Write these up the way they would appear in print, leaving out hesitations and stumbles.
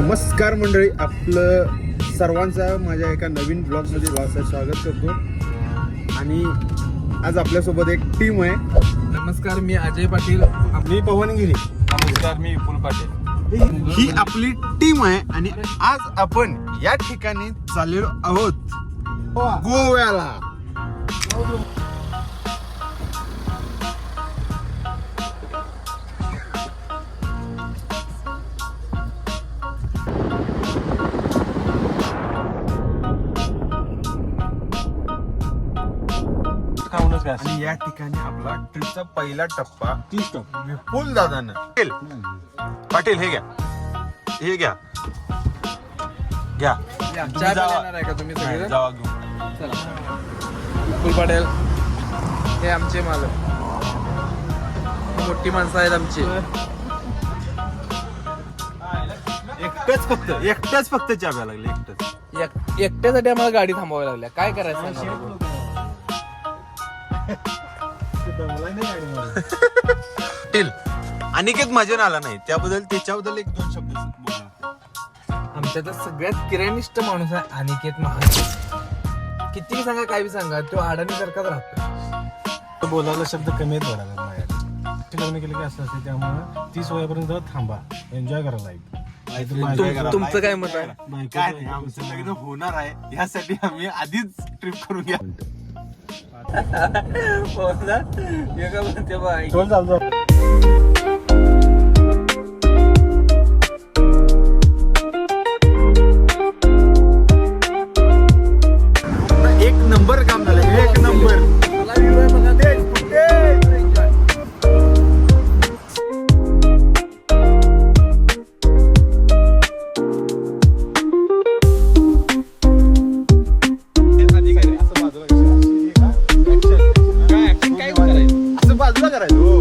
नमस्कार मंडळी, आपलं सर्वांचं माझ्या एका नवीन ब्लॉगमध्ये स्वागत करतो. आणि आज आपल्यासोबत एक टीम आहे. नमस्कार, मी अजय पाटील. मी पवनगिरी. नमस्कार, मी विपुल पाटील. ही आपली टीम आहे आणि आज आपण या ठिकाणी चाललेलो आहोत गोव्याला. आणि या ठिकाणी आपला ट्रिपचा पहिला टप्पा 30 टप्पा विपुल दादांना पाटील हे घ्या, हे घ्या घ्या. चहा पिणार आहे का तुम्ही सगळे? जावा घेऊन. चला. विपुल पाटील हे आमचे मालक, मोठी माणसं आहेत आमची. एकटंच फक्त चहा प्यायला लागले. एकट्यासाठी आम्हाला गाडी थांबवावी लागल्या. काय करायचं? अनिकेत मजा आला नाही, त्याबद्दल त्याच्याबद्दल एक दोन शब्द बोला. आमच्यात सगळ्यात किराणिष्ठ माणूस आहे अनिकेत महाजन. किती सांगा, काय बी सांगा, तो अडाणीसारखाच राहतो. बोलायला शब्द कमी आहेत बघा माझ्या. लग्न केलं की असं असते, त्यामुळे 30 वयापर्यंत थांबा, एन्जॉय करा लाईफ. तुमचं काय मत आहे? काय नाही, आमचं लग्न होणार आहे यासाठी आम्ही आधीच ट्रिप करून घ्या. चल चालतो. एक नंबर काम झालं, एक नंबर. बाजूला करायचं हो.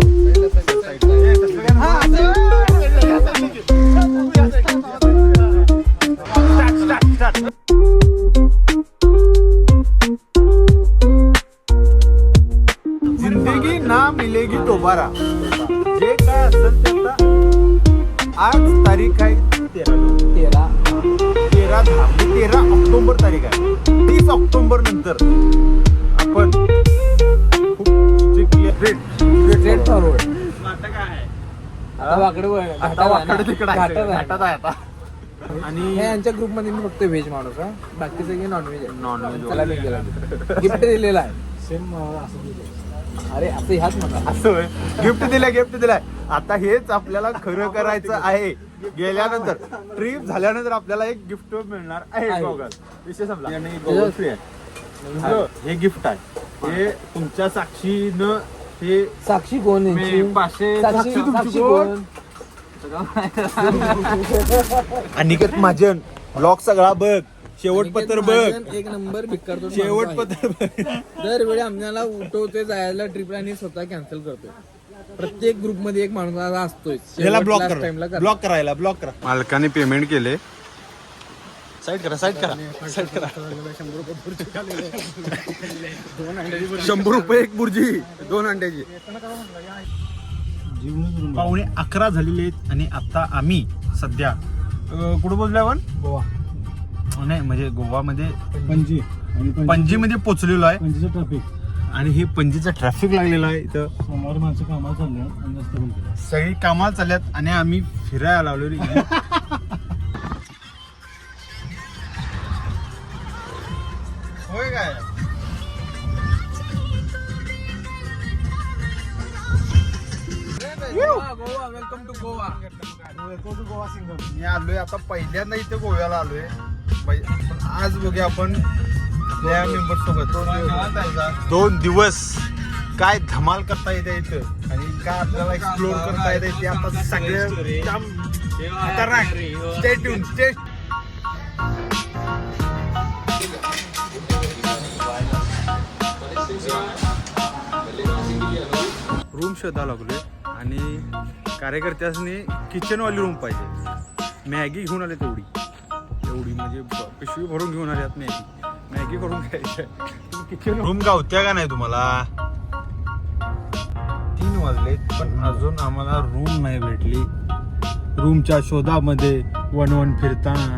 जिंदगी ना मिलेगी दोबारा. जे काय असेल ते आता आज तारीख आहे 13 ऑक्टोबर तारीख आहे. 30 ऑक्टोबर नंतर आपण स्ट्रेट फॉरवर्ड. आणि हे यांच्या ग्रुप मध्ये मी फक्त व्हेज माणूस आहे, बाकी सगळे नॉनव्हेज आहे. नॉनव्हेज गिफ्ट दिलेला आहे. सेम असं. अरे असं ह्याच म्हणा. असं गिफ्ट दिलाय. आता हेच आपल्याला खरं करायचं आहे. गेल्यानंतर ट्रिप झाल्यानंतर आपल्याला एक गिफ्ट मिळणार आहे. गॉगल विषय संपला. गॉगल फ्री आहे. हे गिफ्ट आहे. हे तुमच्या साक्षीनं. हे साक्षी कोण? 500 कोण? अनिकेत महाजन ब्लॉग सगळा बघ, शेवटपत्र बघ. एक नंबर भिक्कार. शेवटपत्र बघ. दरवेळी आम्हाला उठवते जायला ट्रिपला आणि स्वतः कॅन्सल करतोय. प्रत्येक ग्रुप मध्ये एक माणूस असतोय. याला ब्लॉक करा. मालकाने पेमेंट केले. साईड करा. 100 रुपये एक बुर्जी, 2 अंड्याची. 11:15 झालेले आहेत आणि आता आम्ही सध्या कुठं पोहोचलो आपण? गोवा. नाही म्हणजे गोवामध्ये पणजी मध्ये पोहोचलेलो आहे. पणजीचं ट्रॅफिक आणि हे पणजीचं ट्रॅफिक लागलेलं आहे. इथं सोमवारी माणसं कामाला चालले आणि रस्ते बंद केले. सगळी कामाला चालल्यात आणि आम्ही फिरायला लावलेली. होय काय? Goa, welcome to Goa. Goa single. मी आलोय आता पहिल्यांदा इथे गोव्याला आलोय. पण आज बघूया आपण आपल्या मेंबर सोबत 2 दिवस काय धमाल करता येते इथं आणि काय आपल्याला एक्सप्लोर करता येते ते आता सगळे स्टे ट्यून. रूम शोधायला लागलोय आणि कार्यकर्त्यांनी किचनवाली रूम पाहिजे. मॅगी घेऊन आले तेवढी म्हणजे पिशवी भरून घेऊन आल्यात. मॅगी करून घ्यायची. किचन रूम गावत्या का नाही तुम्हाला? 3 वाजले पण अजून आम्हाला रूम नाही भेटली. रूमच्या शोधामध्ये वन फिरताना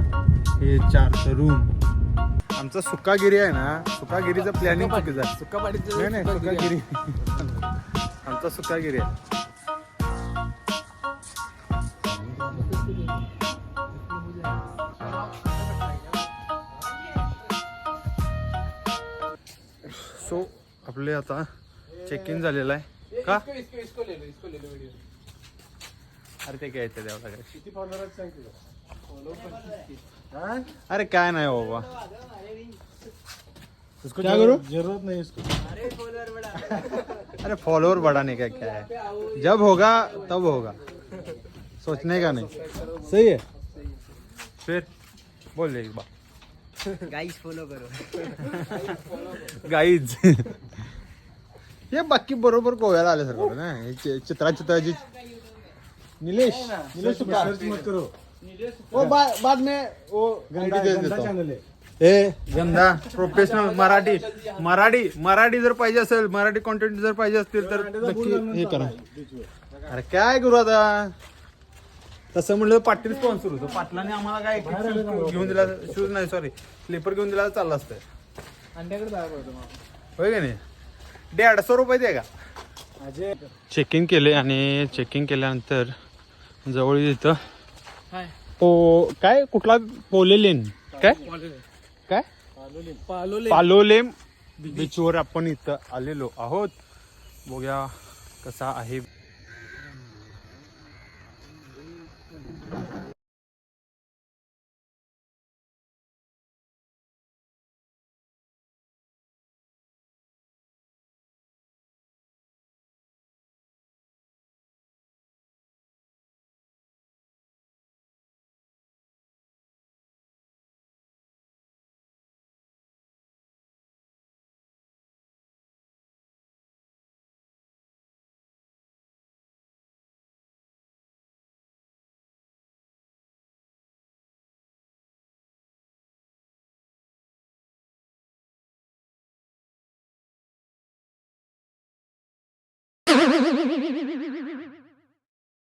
हे 4 तरुण. आमचा सुकागिरी आहे ना, सुकागिरीचं प्लॅनिंग चुकीचं आहे. सुकापाडीचं नाही सुकागिरी आमचा सुकागिरी आहे. सो आपले आता चेक इन झालेलं आहे का. अरे ते घ्यायचं द्यावं लागेल. किती फॉलोअर सांग तुला. अरे काय नाही बाबा. उसको क्या करूं? जरूरत नहीं इसको. अरे फॉलोअर बढ़ाने का क्या है, जब होगा तब होगा, सोचने का नहीं. सही है. फिर बोल दे एक बार. गाइस फॉलो करो. गाईज हे बाकी बरोबर गोव्याला आल्यासारखं ना. हे चित्राची निलेश सुका. सर्च मत करो. वो बाद में वो गंदा details गंदा देतो. चॅनल आहे. ए गंदा प्रोफेशनल मराठी जर पाहिजे असेल, मराठी कॉन्टेंट जर पाहिजे असतील तर नक्की हे करा. अरे काय करू आता. तसं म्हणलं पाटील स्पॉन्सर होतो. पाटलाने आम्हाला काय शूज घेऊन दिला, शूज नाही सॉरी स्लीपर घेऊन दिला तर चाललं असतं. अंड्याकडे जायला पडतो होय का नाही. 150 रुपये दे का. अजय चेकिंग केले आणि चेकिंग केल्यानंतर जवळ इथं हाय काय कुठला पोलेलेन काय काय पालोलेम बीचवर आपण इथं आलेलो आहोत. बघूया कसा आहे.